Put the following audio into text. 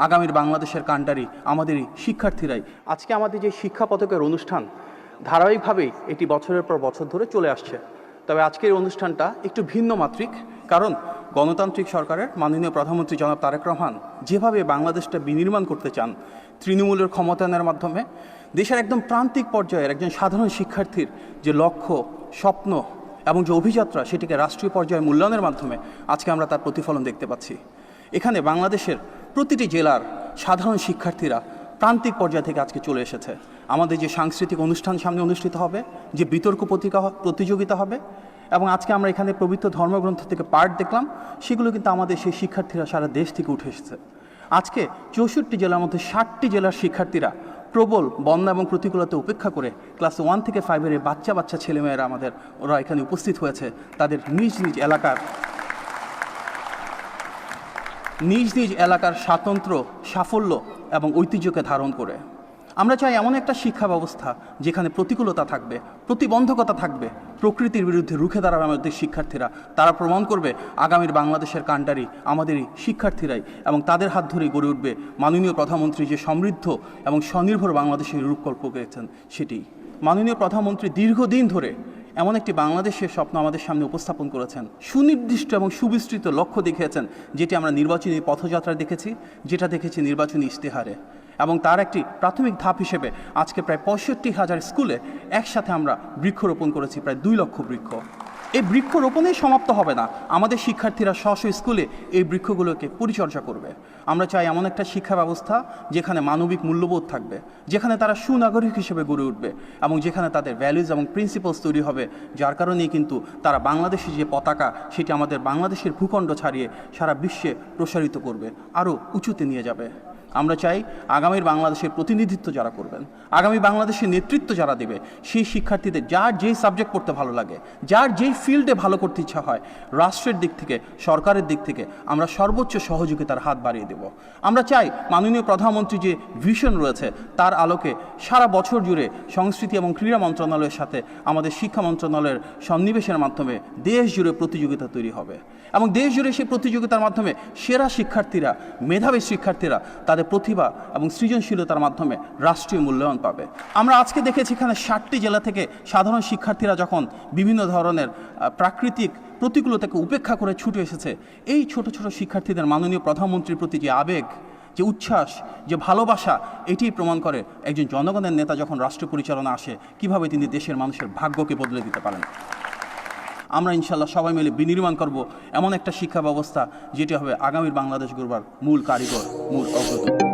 আগামীর বাংলাদেশের কাণ্ডারি আমাদেরই শিক্ষার্থীরাই। আজকে আমাদের যে শিক্ষা পদকের অনুষ্ঠান ধারাবাহিকভাবেই এটি বছরের পর বছর ধরে চলে আসছে। তবে আজকের অনুষ্ঠানটা একটু ভিন্ন মাত্রিক, কারণ গণতান্ত্রিক সরকারের মাননীয় প্রধানমন্ত্রী জনাব তারেক রহমান যেভাবে বাংলাদেশটা বিনির্মাণ করতে চান তৃণমূলের ক্ষমতায়নের মাধ্যমে, দেশের একদম প্রান্তিক পর্যায়ের একজন সাধারণ শিক্ষার্থীর যে লক্ষ্য, স্বপ্ন এবং যে অভিযাত্রা, সেটিকে রাষ্ট্রীয় পর্যায়ে মূল্যায়নের মাধ্যমে আজকে আমরা তার প্রতিফলন দেখতে পাচ্ছি। এখানে বাংলাদেশের প্রতিটি জেলার সাধারণ শিক্ষার্থীরা প্রান্তিক পর্যায় থেকে আজকে চলে এসেছে। আমাদের যে সাংস্কৃতিক অনুষ্ঠান সামনে অনুষ্ঠিত হবে, যে বিতর্ক প্রতিযোগিতা হবে, এবং আজকে আমরা এখানে পবিত্র ধর্মগ্রন্থ থেকে পাঠ দেখলাম, সেগুলো কিন্তু আমাদের সেই শিক্ষার্থীরা সারা দেশ থেকে উঠে এসেছে। আজকে 64 জেলার মধ্যে 60টি জেলার শিক্ষার্থীরা প্রবল বন্যা এবং প্রতিকূলতা উপেক্ষা করে ক্লাস 1 থেকে 5-এর বাচ্চা ছেলেমেয়েরা ওরা এখানে উপস্থিত হয়েছে তাদের নিজ নিজ এলাকার স্বাতন্ত্র্য, সাফল্য এবং ঐতিহ্যকে ধারণ করে। আমরা চাই এমন একটা শিক্ষা ব্যবস্থা যেখানে প্রতিকূলতা থাকবে, প্রতিবন্ধকতা থাকবে, প্রকৃতির বিরুদ্ধে রুখে দাঁড়াবে আমাদের শিক্ষার্থীরা। তারা প্রমাণ করবে আগামীর বাংলাদেশের কাণ্ডারি আমাদেরই শিক্ষার্থীরাই, এবং তাদের হাত ধরেই গড়ে উঠবে মাননীয় প্রধানমন্ত্রী যে সমৃদ্ধ এবং স্বনির্ভর বাংলাদেশের রূপকল্প করেছেন সেটি। মাননীয় প্রধানমন্ত্রী দীর্ঘদিন ধরে এমন একটি বাংলাদেশের স্বপ্ন আমাদের সামনে উপস্থাপন করেছেন, সুনির্দিষ্ট এবং সুবিস্তৃত লক্ষ্য দেখিয়েছেন, যেটি আমরা নির্বাচনী পথযাত্রায় দেখেছি, যেটা দেখেছি নির্বাচনী ইশতেহারে। এবং তার একটি প্রাথমিক ধাপ হিসেবে আজকে প্রায় 65,000 স্কুলে একসাথে আমরা বৃক্ষরোপণ করেছি, প্রায় 2 লক্ষ বৃক্ষ। এই বৃক্ষরোপণেই সমাপ্ত হবে না, আমাদের শিক্ষার্থীরা স্কুলে এই বৃক্ষগুলোকে পরিচর্যা করবে। আমরা চাই এমন একটা শিক্ষা ব্যবস্থা যেখানে মানবিক মূল্যবোধ থাকবে, যেখানে তারা সুনাগরিক হিসেবে গড়ে উঠবে, এবং যেখানে তাদের ভ্যালুজ এবং প্রিন্সিপালস তৈরি হবে, যার কারণেই কিন্তু তারা বাংলাদেশের যে পতাকা সেটি আমাদের বাংলাদেশের ভূখণ্ড ছাড়িয়ে সারা বিশ্বে প্রসারিত করবে, আরও উঁচুতে নিয়ে যাবে। আমরা চাই আগামীর বাংলাদেশের প্রতিনিধিত্ব যারা করবেন, আগামী বাংলাদেশের নেতৃত্ব যারা দেবে, সেই শিক্ষার্থীদের যার যেই সাবজেক্ট পড়তে ভালো লাগে, যার যেই ফিল্ডে ভালো করতে ইচ্ছা হয়, রাষ্ট্রের দিক থেকে, সরকারের দিক থেকে আমরা সর্বোচ্চ সহযোগিতার হাত বাড়িয়ে দেব। আমরা চাই মাননীয় প্রধানমন্ত্রী যে ভিশন রয়েছে তার আলোকে সারা বছর জুড়ে সংস্কৃতি এবং ক্রীড়া মন্ত্রণালয়ের সাথে আমাদের শিক্ষা মন্ত্রণালয়ের সন্নিবেশের মাধ্যমে দেশ জুড়ে প্রতিযোগিতা তৈরি হবে, এবং দেশ জুড়ে সেই প্রতিযোগিতার মাধ্যমে সেরা শিক্ষার্থীরা, মেধাবী শিক্ষার্থীরা তাদের প্রতিভা এবং সৃজনশীলতার মাধ্যমে রাষ্ট্রীয় মূল্যায়ন পাবে। আমরা আজকে দেখেছি এখানে 60টি জেলা থেকে সাধারণ শিক্ষার্থীরা যখন বিভিন্ন ধরনের প্রাকৃতিক প্রতিকূলতাকে উপেক্ষা করে ছুটে এসেছে, এই ছোট ছোট শিক্ষার্থীদের মাননীয় প্রধানমন্ত্রীর প্রতি যে আবেগ, যে উচ্ছ্বাস, যে ভালোবাসা, এটি প্রমাণ করে একজন জনগণের নেতা যখন রাষ্ট্র পরিচালনা আসে কীভাবে তিনি দেশের মানুষের ভাগ্যকে বদলে দিতে পারেন। আমরা ইনশাল্লাহ সবাই মিলে বিনির্মাণ করব এমন একটা শিক্ষা ব্যবস্থা যেটি হবে আগামীর বাংলাদেশ গড়বার মূল কারিগর, মূল অগ্রদূত।